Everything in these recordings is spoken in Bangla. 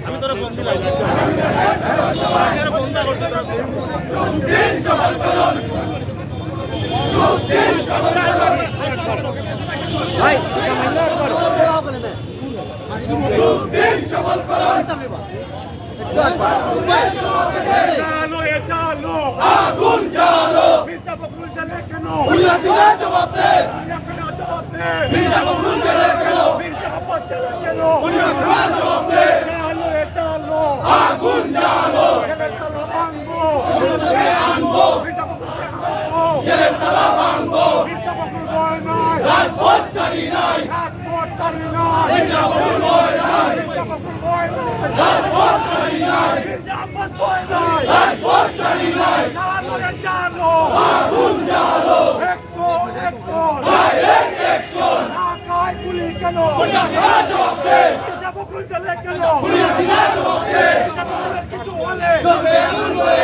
আমি তোরা ফোন দিলাম ভাই আগুন জ্বালো মির্জা ফখরুল জ্বালে কেন জবাব দে মির্জা ফখরুল জ্বালে কেন মির্জা আব্বাস জ্বালে কেন জবাব দে আগুন জ্বালো আনবো জেলের তালা ভাঙবো রাজপথ চালি নাই মির্জা ফখরুল ভয় নাই রাজপথ চালি নাই রাজপথ চালি নাই আগুন জ্বালো ডাইরেক্ট অ্যাকশন জবাব দে জবাব দে চলবে আগুন করে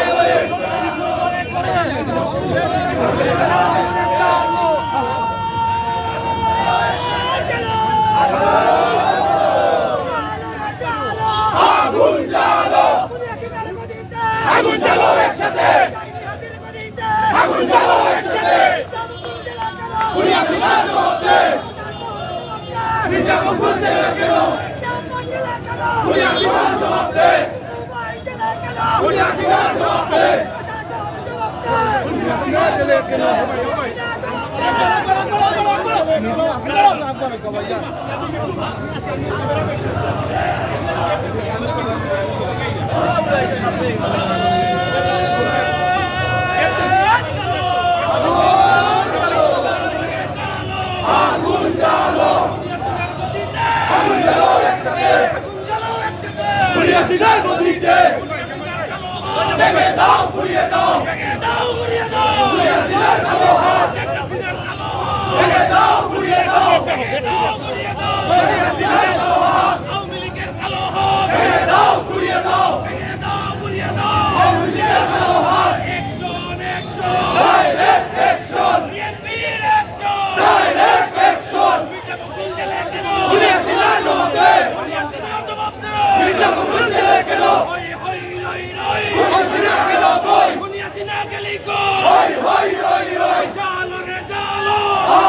আগুন জ্বালো একসাথে আগুন জ্বালো একসাথে পুলিশ জবাব দে মির্জা ফখরুল জ্বালে কেন পুলিশ জবাব দে পুলিশ জবাব দে আগুন জ্বালো একসাথে পুলিশ গদিতে ভেঙে দাও পুড়িয়ে দাও পুলিশ কালো হাত ভেঙে দাও পুড়িয়ে দাও আওয়ামী লীগের কালো হাত ভেঙে দাও পুড়িয়ে দাও আওয়ামী লীগের কালো হাত direct action direct action police জবাব দে মির্জা ফখরুল জ্বালে কেন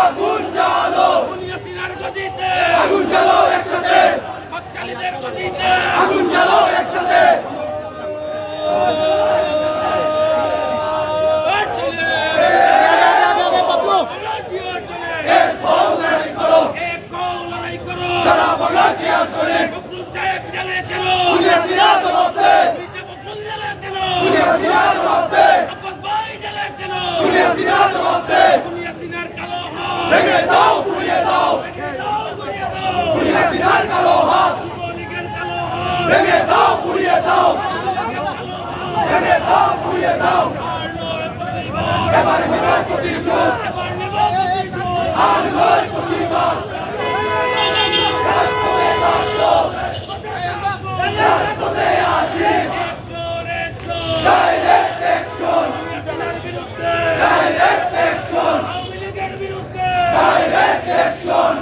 আগুন জ্বালো আগুন জ্বালো একসাথে আগুন জ্বালো একসাথে সারা বাংলা কি আসলে পুলিশ জবাব দে পুলিশ জবাব দে পুলিশ জবাব দে ভেঙে দাও পুড়িয়ে দাও পুলিশ কালো হাত ভেঙে দাও পুড়িয়ে দাও ভেঙে দাও পুড়িয়ে দাও এবার নিবার প্রতিশোধ আর নয় প্রতিবাদ direct action direct action direct action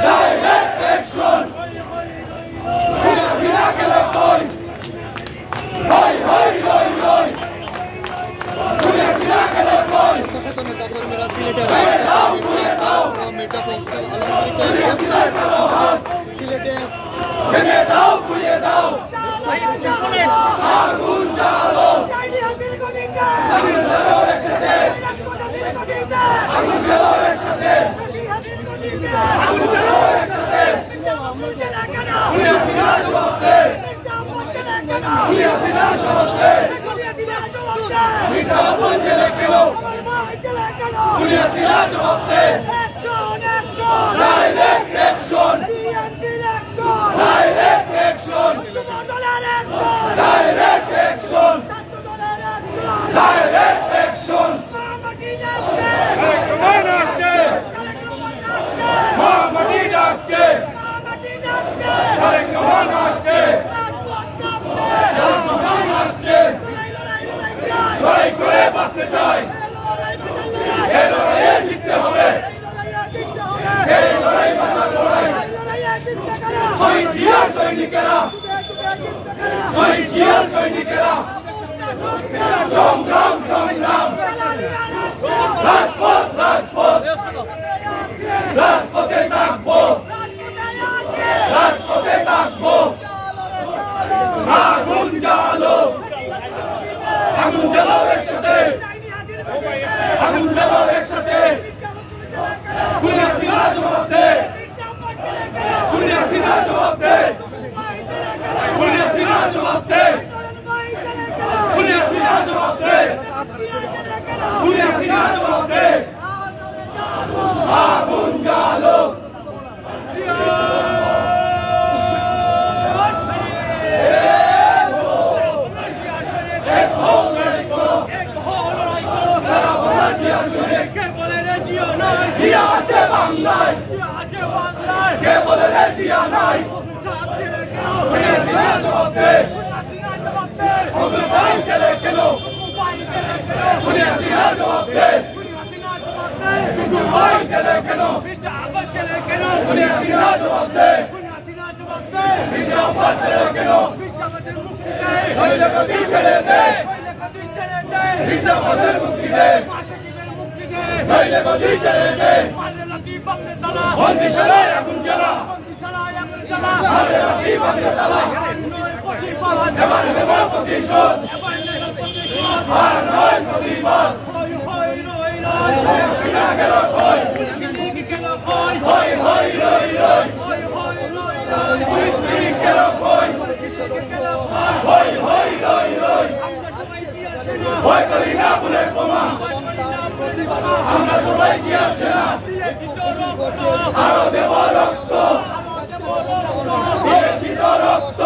direct action বিনা গেলে কই হই হই হই হই বিনা গেলে কই দাও দাও মির্জা ফখরুল ভেঙে দাও গুড়িয়ে দাও আগুন জ্বালো আগুন জ্বালো একসাথে আগুন জ্বালো একসাথে আগুন জ্বালো একসাথে খুনি হাসিনা জবাব দে খুনি হাসিনা জবাব দে মিঠা লবণ জেলে কেন খুনি হাসিনা জবাব দে direct action direct action direct action direct action মামাটি ডাকছে তারেক রহমান আসছে রহমান আসছে লড়াই করে বাঁচতে চাই এই লড়াইয়ে জিততে হবে এই লড়াই বাঁচার লড়াই শহীদ জিয়ার সৈনিকেরা শহীদ জিয়ার সৈনিকেরা সংগ্রাম সংগ্রাম রাজপথ রাজপথ রাজপথে থাকবো রাজপথে থাকবো আগুন জ্বালো একসাথে আগুন জ্বালো একসাথে খুনি হাসিনা জবাব দে খুনি হাসিনা জবাব দে খুনি হাসিনা জবাব দে খুনি হাসিনা জবাব দে খুনি হাসিনা জবাব দে আগুন জ্বালো জিয়া আছে বাংলায় কে বলে রে জিয়া নাই খুনি হাসিনা জবাব দে মোবাইল জেলে কেন খুনি হাসিনা জবাব দে মোবাইল জেলে কেন খুনি হাসিনা জবাব দে মির্জা আব্বাস জেলে কেন নইলে গদি ছেড়ে দে মির্জা আব্বাসের মুক্তি দে নইলে গদি ছেড়ে দে বন্দিশালায় আগুন জ্বালা আরে রাখি বাংলা তালা এবার দেব প্রতিশোধ আর নয় প্রতিবাদ হাসিনা গেল কই হই হই রই রই পুলিশ লীগ গেল কই হই হই রই রই ভয় করি না বুলেট বোমা আমরা সবাই কি আছে না আরো দেব রক্ত বিবেচিত রক্ত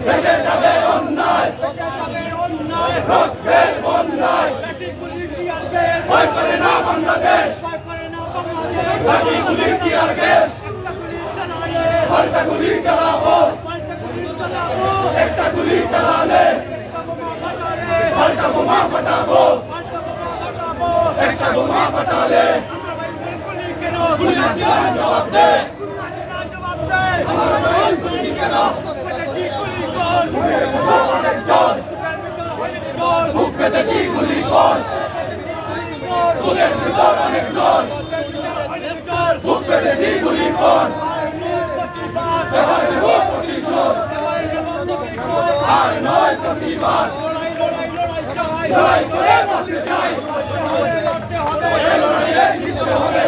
ভেসে যাবে অন্যায় রক্তের বন্যায় ভয় করে না বাংলাদেশ লাঠি গুলি টিয়ার গ্যাস পাল্টা গুলি চালাবো একটা গুলি চালালে পাল্টা বোমা ফাটাবো একটা বোমা ফাটালে খুনি হাসিনা জবাব দে আমার ভাই গুলি কেন বুক পেতেছি গুলি কর বুকের ভিতর অনেক জল বুক পেতেছি গুলি কর এবার দেব প্রতিশোধ আর নয় প্রতিবাদ লড়াই করে বাঁচতে চাই এই লড়াইয়ে জিততে হবে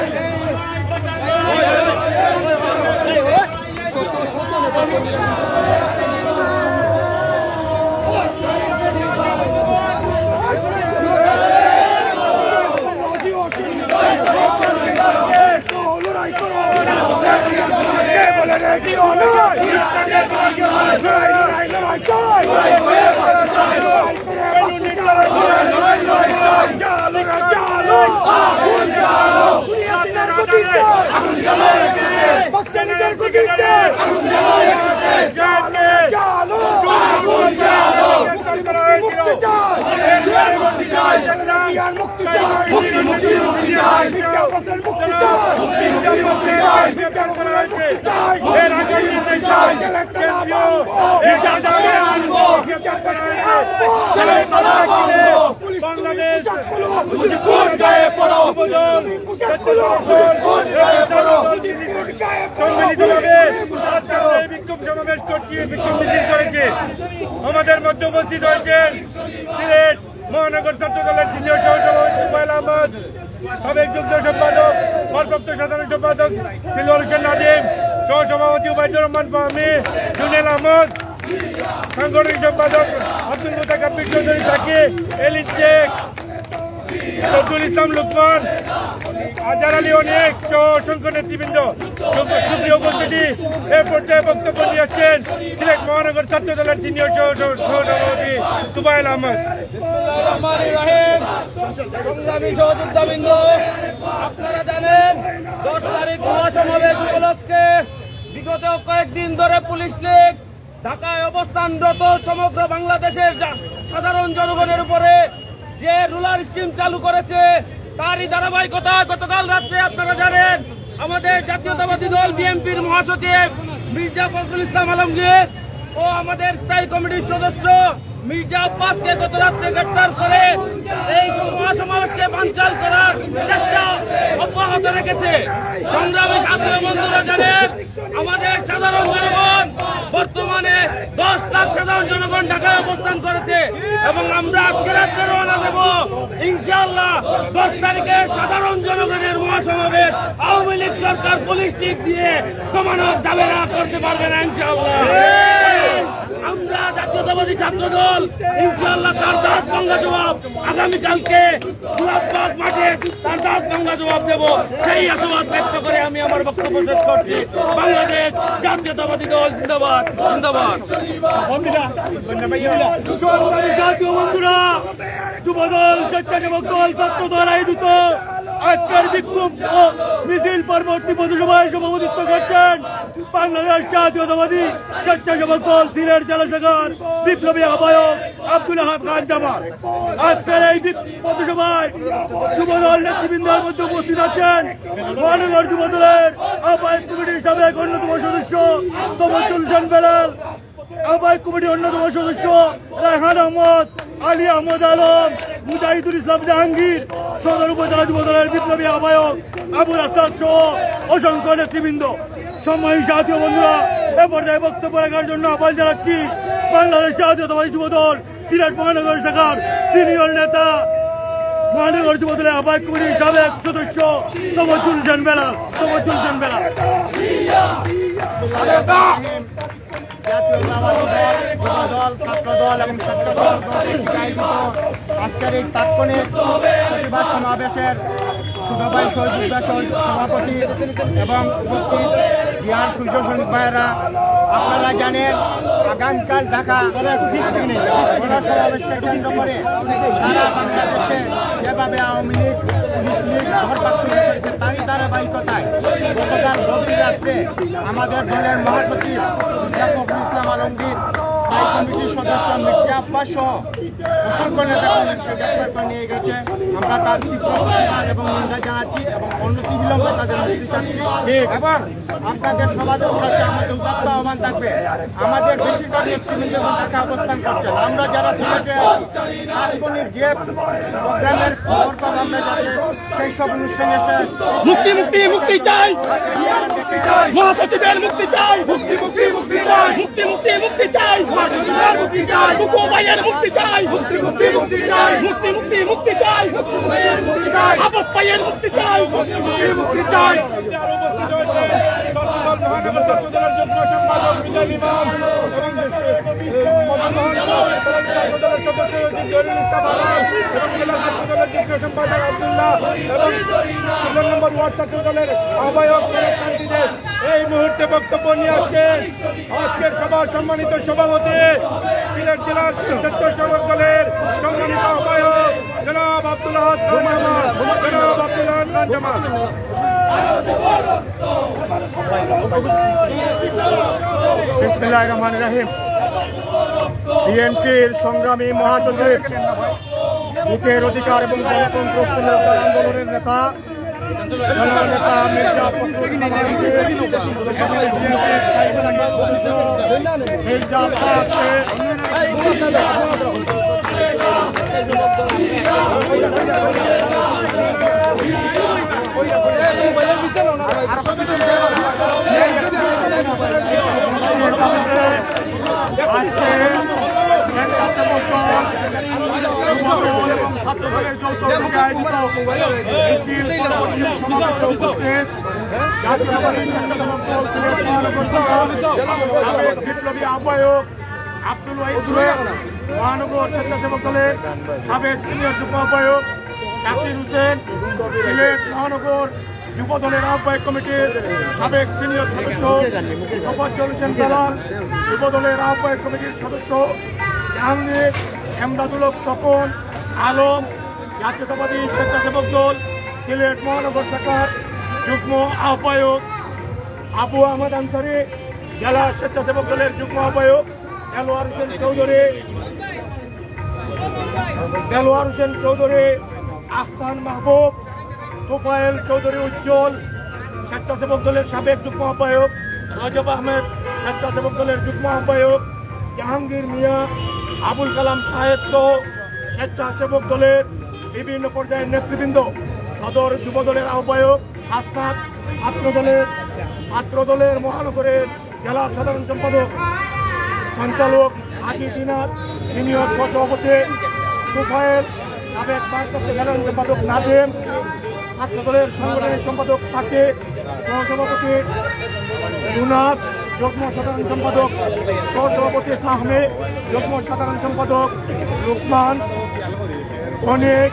যুক্ত সাধারণ সম্পাদক দিলওয়ার হোসেন নাদিম, সহসভাপতি উবাইদুর রহমান ফাহমি, জুনেল আহমদ, সাংগঠনিক সম্পাদক আব্দুল মুতাকাব্বির চৌধুরী সাকি, এলিস শেখ, শফিউল ইসলাম লুকমান, আজহার আলী অনেক সহ অসংখ্য নেতৃবৃন্দ সুপ্রিয় উপস্থিতি। এ পর্যায়ে বক্তব্য নিয়ে আসছেন সিলেট মহানগর ছাত্র দলের সিনিয়র সহসভাপতি তুবাইল আহমদ। সংগ্রামী সহযোদ্ধাবৃন্দ, আপনারা জানেন 10 তারিখ মহাসমাবেশ উপলক্ষে বিগত কয়েকদিন ধরে পুলিশ লীগ ঢাকায় অবস্থানরত সমগ্র বাংলাদেশের সাধারণ জনগণের উপরে যে রুলার স্কিম চালু করেছে, তারই ধারাবাহিকতা গতকাল রাত্রে আপনারা জানেন আমাদের জাতীয়তাবাদী দল বিএনপির মহাসচিব মির্জা ফখরুল ইসলাম আলমগীর ও আমাদের স্থায়ী কমিটির সদস্য মির্জা আব্বাসকে গত রাত্রে গ্রেফতার করে এই মহাসমাবেশকে বানচাল করার চেষ্টা অব্যাহত রেখেছে। সংগ্রামী ছাত্র বন্ধুরা জানেন আমাদের সাধারণ জনগণ বর্তমানে 10 লাখ সাধারণ জনগণ ঢাকায় অবস্থান করেছে এবং আমরা আজকে রাত্রে রওনা দেব ইনশাআল্লাহ 10 তারিখের সাধারণ জনগণের মহাসমাবেশ আওয়ামী লীগ সরকার পুলিশ দিক দিয়ে কমানো যাবে না, করতে পারবে না ইনশাআল্লাহ। আমরা জাতীয়তাবাদী ছাত্র দল ইনশাআল্লাহ তার দাঁত ভাঙ্গা জবাব আগামীকালকে গোলাপবাগ মাঠে তার দাঁত ভাঙ্গা জবাব দেব, সেই আশাবাদ ব্যক্ত করে আমি আমার বক্তব্য শেষ করছি। বাংলাদেশ জাতীয়তাবাদী দল জিন্দাবাদ, জিন্দাবাদ। সংগ্রামী জাতীয় বন্ধুরা, যুবদল, স্বেচ্ছাসেবক দল, ছাত্র দল আয়োজিত আজকের বিক্ষোভ ও মিছিল পরবর্তী পথসভায় সভাপতিত্ব করছেন বাংলাদেশ জাতীয়তাবাদী স্বেচ্ছাসেবক দল সিলেট জেলা শাখার বিপ্লবী আহ্বায়ক আব্দুল আহাদ খান জামাল। আজকের এই পথসভায় যুবদল নেতৃবৃন্দের মধ্যে উপস্থিত আছেন মহানগর যুবদলের আহ্বায়ক কমিটির সাবেক অন্যতম সদস্য তফাজ্জল হোসেন বেলাল, আহ্বায়ক কমিটির অন্যতম সদস্য রায়হান আহমদ, আলী আহমদ আলম, মুজাহিদুল ইসলাম জাহাঙ্গীর, সদর উপজেলা যুবদলের বিপ্লবী আহ্বায়ক আবুল আসাদ সহ অসংখ্য নেতৃবৃন্দ। সম্মানিত জাতীয় বন্ধুরা, এ পর্যায়ে বক্তব্য রাখার জন্য আহ্বান জানাচ্ছি বাংলাদেশ জাতীয়তাবাদী যুবদল সিলেট মহানগর শাখার সিনিয়র নেতা মহানগর যুবদলের আহ্বায়ক কমিটির সাবেক সদস্য তফাজ্জল হোসেন বেলাল। জাতীয়তাবাদী দল, যুবদল, ছাত্রদল এবং স্বেচ্ছাসেবক দল আয়োজিত আজকের এই তাৎক্ষণিক প্রতিবাদ সমাবেশের ছোট ভাই সহযোদ্ধা সভাপতি এবং উপস্থিত জিয়ার সূর্য সৈনিক ভাইয়েরা, আপনারা জানেন আগামীকাল ঢাকা গণসমাবেশকে কেন্দ্র করে সারা বাংলাদেশে যেভাবে আওয়ামী লীগ পুলিশ লীগ ঘরপাক শুরু করেছে, তারই ধারাবাহিকতায় গতকাল গভীর রাত্রে আমাদের দলের মহাসচিব মির্জা ফখরুল ইসলাম আলমগীর, স্থায়ী কমিটির সদস্য মির্জা আব্বাস সহ অসংখ্য নেতাকর্মীকে গ্রেফতার করে নিয়ে গেছে। আমরা তার তীব্র প্রতিবাদ এবং নিন্দা জানাচ্ছি এবং অনতিবিলম্বে তাদের মুক্তি চাচ্ছি এবং আপনাদের সমাজের কাছে আমাদের উদাত্ত আহ্বান থাকবে। আমাদের বেশিরভাগ নেতৃবৃন্দ ঢাকা অবস্থান করছেন, আমরা যারা সিলেটে তাৎক্ষণিক যে প্রোগ্রামের খবর পাবো আমরা যাতে সেই সব অনুষ্ঠানে এসে মুক্তি মুক্তি মুক্তি চাই, মহাসচিবের মুক্তি চাই, মুক্তি মুক্তি মুক্তি চাই, মুক্তি মুক্তি মুক্তি চাই, মহাসচিবের মুক্তি চাই, বুকু ভাইয়ের মুক্তি চাই, মুক্তি মুক্তি মুক্তি চাই, মুক্তি মুক্তি মুক্তি চাই, আব্বাস ভাইয়ের মুক্তি চাই, মুক্তি মুক্তি মুক্তি চাই। মহানগর ছাত্র দলের যুগ্ম সম্পাদক মিজান ইমাম এবং দলের সদস্য জহিরুল ইসলাম আলম এবং জেলা ছাত্র দলের যুগ্ম সম্পাদক আব্দুল্লাহ এবং 16 নম্বর ওয়ার্ড ছাত্র দলের আহ্বায়ক শান্তিদেব এই মুহূর্তে বক্তব্য নিয়ে আসছেন আজকের সভার সম্মানিত সভাপতি সিলেট জেলার স্বেচ্ছাসেবক দলের সম্মানিত আহ্বায়ক জনাব আব্দুল আহাদ খান জামাল। জনাব আব্দুল আহাদ খান জামাল। বিসমিল্লাহির রহমানির রহিম। বিএনপির সংগ্রামী মহাসচিব, বুকের অধিকার এবং গণতন্ত্র পুনরুদ্ধার আন্দোলনের নেতা জননেতা মির্জা ফখরুল ইসলাম আলমগীর, মির্জা আব্বাসকে আজকে যুবদল এবং ছাত্রদলের যৌথ উদ্যোগে আয়োজিত মিছিল পরবর্তী সমাবেশে উপস্থিত জাতীয়তাবাদী স্বেচ্ছাসেবক দল সিলেট মহানগর শাখার সাবেক বিপ্লবী আহ্বায়ক আব্দুল ওয়াহিদ জুয়েল, মহানগর স্বেচ্ছাসেবক দলের সাবেক সিনিয়র যুগ্ম আহ্বায়ক জাকির হোসেন, সিলেট মহানগর যুব দলের আহ্বায়ক কমিটির সাবেক সিনিয়র সদস্য তোফাজ্জল হোসেন বেলাল, যুব দলের আহ্বায়ক কমিটির সদস্য জাহাঙ্গীর, এমদাদুল হক স্বপন, আলম, জাতীয়তাবাদী স্বেচ্ছাসেবক দল সিলেট মহানগর শাখার যুগ্ম আহ্বায়ক আবু আহমদ আনসারি, জেলা স্বেচ্ছাসেবক দলের যুগ্ম আহ্বায়ক দেলোয়ার হোসেন চৌধুরী, আহসান মাহবুব, তোফায়েল চৌধুরী উজ্জ্বল, স্বেচ্ছাসেবক দলের সাবেক যুগ্ম আহ্বায়ক রজব আহমেদ, স্বেচ্ছাসেবক দলের যুগ্ম আহ্বায়ক জাহাঙ্গীর মিয়া, আবুল কালাম সাহেব সহ স্বেচ্ছাসেবক দলের বিভিন্ন পর্যায়ের নেতৃবৃন্দ, সদর যুব দলের আহ্বায়ক আসনাদ, ছাত্র দলের মহানগরের জেলা সাধারণ সম্পাদক সঞ্চালক হাজি দিনাত, সিনিয়র সহসভাপতি তোফায়েল, সাবেক ভারপ্রাপ্ত সাধারণ সম্পাদক নাজেম, ছাত্র দলের সাংগঠনিক সম্পাদক সাকিব, সহসভাপতি দুনাথ, যুগ্ম সাধারণ সম্পাদক সহসভাপতি ফাহমে, যুগ্ম সাধারণ সম্পাদক লুকমান, অনেক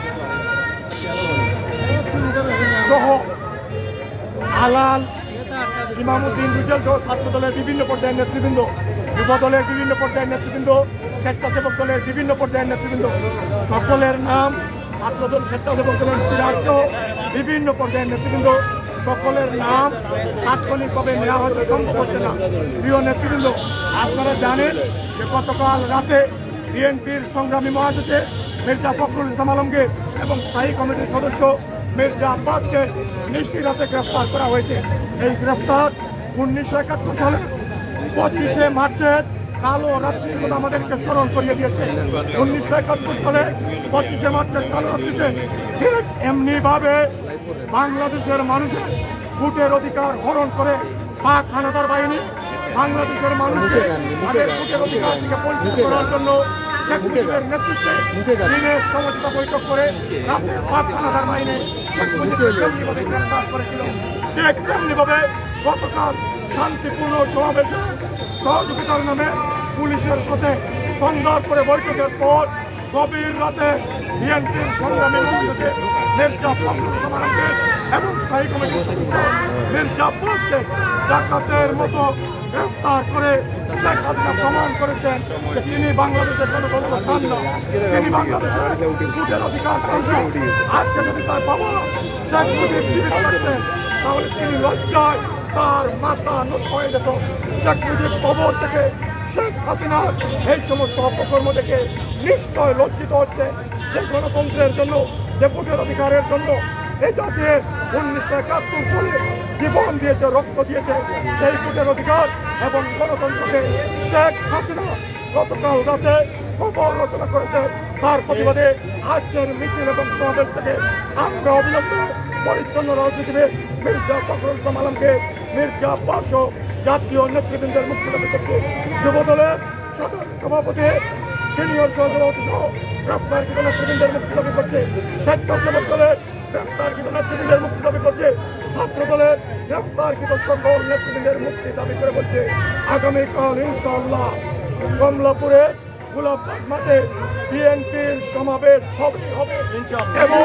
সহ আলাল, ইমামউদ্দিন রুজেল সহ ছাত্র দলের বিভিন্ন পর্যায়ের নেতৃবৃন্দ, যুব দলের বিভিন্ন পর্যায়ের নেতৃবৃন্দ, স্বেচ্ছাসেবক দলের বিভিন্ন পর্যায়ের নেতৃবৃন্দ, সকলের নাম, ছাত্র দল স্বেচ্ছাসেবক দলের সিরাজ বিভিন্ন পর্যায়ের নেতৃবৃন্দ, সকলের নাম তাৎক্ষণিকভাবে নেওয়া হয়তো সম্ভব হচ্ছে না। প্রিয় নেতৃবৃন্দ, আপনারা জানেন যে গতকাল রাতে বিএনপির সংগ্রামী মহাসচিব মির্জা ফখরুল ইসলাম আলমগীর এবং স্থায়ী কমিটির সদস্য মির্জা আব্বাসকে নিশি রাতে গ্রেফতার করা হয়েছে। এই গ্রেফতার 1971 সালে 25শে মার্চের কালো রাত্রির কথা আমাদেরকে স্মরণ করিয়ে দিয়েছে। 1971 সালে 25শে মার্চের কালো রাত্রিতে ঠিক এমনিভাবে বাংলাদেশের মানুষের ভোটের অধিকার হরণ করে পাক হানাদার বাহিনী বাংলাদেশের মানুষকে তাদের ভোটের অধিকার থেকে বঞ্চিত করার জন্য শেখ মুজিবের নেতৃত্বে দিনের সমঝোতা বৈঠক করে রাতের পাক হানাদার বাহিনী শেখ মুজিবকে জঙ্গিবাদে গ্রেফতার করেছিল। ঠিক তেমনিভাবে গতকাল শান্তিপূর্ণ সমাবেশে সহযোগিতার নামে পুলিশের সাথে সংঘাত করে বৈঠকের পর গভীর রাতে বিএনপির সংগ্রামী মহাসচিব মির্জা ফখরুল ইসলাম আলমগীর এবং স্থায়ী কমিটির সদস্য মির্জা আব্বাসকে ডাকাতের মতো গ্রেফতার করে শেখ হাসিনা প্রমাণ করেছেন যে তিনি বাংলাদেশের গণতন্ত্র চান না, তিনি বাংলাদেশের ভোটের অধিকার চান না। আজকে যদি তার বাবা শেখ মুজিব জীবিত থাকতেন তাহলে তিনি লজ্জায় তার মাথা নষ্ট হয়ে যেত। শেখ মুজিব কবর থেকে শেখ হাসিনার এই সমস্ত অপকর্ম দেখে নিশ্চয় লজ্জিত হচ্ছে। যে গণতন্ত্রের জন্য, যে ভোটের অধিকারের জন্য এই জাতির 1971 সালে জীবন দিয়েছে, রক্ত দিয়েছে, সেই ভোটের অধিকার এবং গণতন্ত্রকে শেখ হাসিনা গতকাল রাতে খবর রচনা করেছে। তার প্রতিবাদে আজকের মিছিল এবং সমাবেশ থেকে আমরা অবিলম্বে পরিচ্ছন্ন রাজনীতিবিদ মির্জা ফখরুল ইসলাম আলমকে, মির্জা আব্বাস জাতীয় নেতৃবৃন্দের মুক্তি দাবি করছে। যুব দলের সাধারণ সভাপতি, সিনিয়র সহসভাপতি সহ গ্রেফতারকৃত নেতৃবৃন্দের মুক্তি দাবি করছে। স্বেচ্ছাসেবক দলের গ্রেফতারকৃত নেতৃবৃন্দের মুক্তি দাবি করছে। ছাত্র দলের গ্রেফতারকৃত সকল নেতৃবৃন্দের মুক্তি দাবি করে বলছে আগামীকাল ইনশাআল্লাহ কমলাপুরে গোলাপবাগ মাঠে বিএনপির সমাবেশ হবে এবং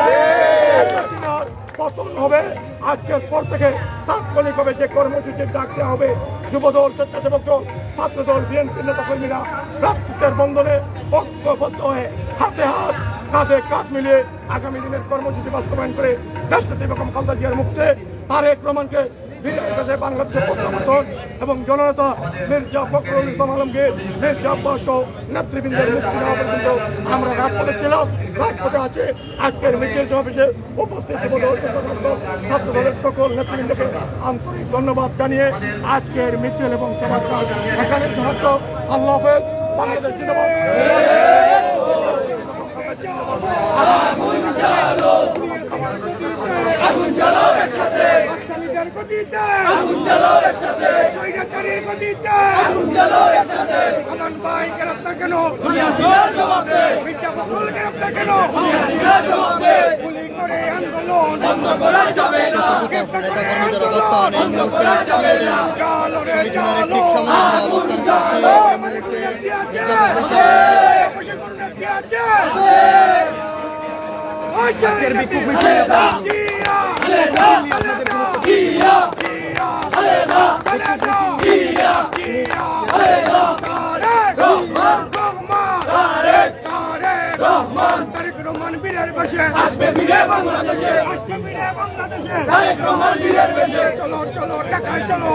পতন হবে। আজকের পর থেকে তাৎক্ষণিকভাবে যে কর্মসূচির ডাক দেওয়া হবে, যুবদল, স্বেচ্ছাসেবক দল, ছাত্র দল, বিএনপির নেতা কর্মীরা রাজনীতির বন্ধনে ঐক্যবদ্ধ হয়ে হাতে হাত কাঁধে কাঁধ মিলিয়ে আগামী দিনের কর্মসূচি বাস্তবায়ন করে দেশনেত্রী বেগম খালেদা জিয়ার মুক্তি, তারেক রহমানকে বিজয়ের কাছে বাংলাদেশের প্রত্যাবর্তন এবং জননেতা মির্জা ফখরুল ইসলাম আলমগীর, মির্জা আব্বাস সহ নেতৃবৃন্দের মুক্তি দেওয়া পর্যন্ত আমরা রাজপথে ছিলাম, রাজপথে আছে। আজকের মিছিল সমাবেশে উপস্থিত যুবদল, ছাত্র দলের সকল নেতৃবৃন্দকে আন্তরিক ধন্যবাদ জানিয়ে আজকের মিছিল এবং সমাবেশ এখানে সমাপ্ত। আল্লাহ হাফেজ। বাংলাদেশ জিন্দাবাদ। আগুন জ্বালাও একসাথে বাকশালীদের গতিতে আগুন জ্বালাও একসাথে স্বৈরাচারীর গতিতে আগুন জ্বালাও একসাথে আনন্দ ভাই গ্রেফতার কেন হাসিনার জবাব দে মির্জা ফখরুল গ্রেফতার কেন হাসিনার জবাব দে গুলি করে আন্দোলন বন্ধ করা যাবে না অবস্থান এই মুহূর্তে চলো রে চলো ঠিক সময় অবস্থান আজকের বিক্ষোভ রহমান বীরের বসে আসবে বীরে বাংলাদেশে আসবে বীরে বাংলাদেশে তারেক রহমান বীরের বেশে চলো চলো টাকা চলো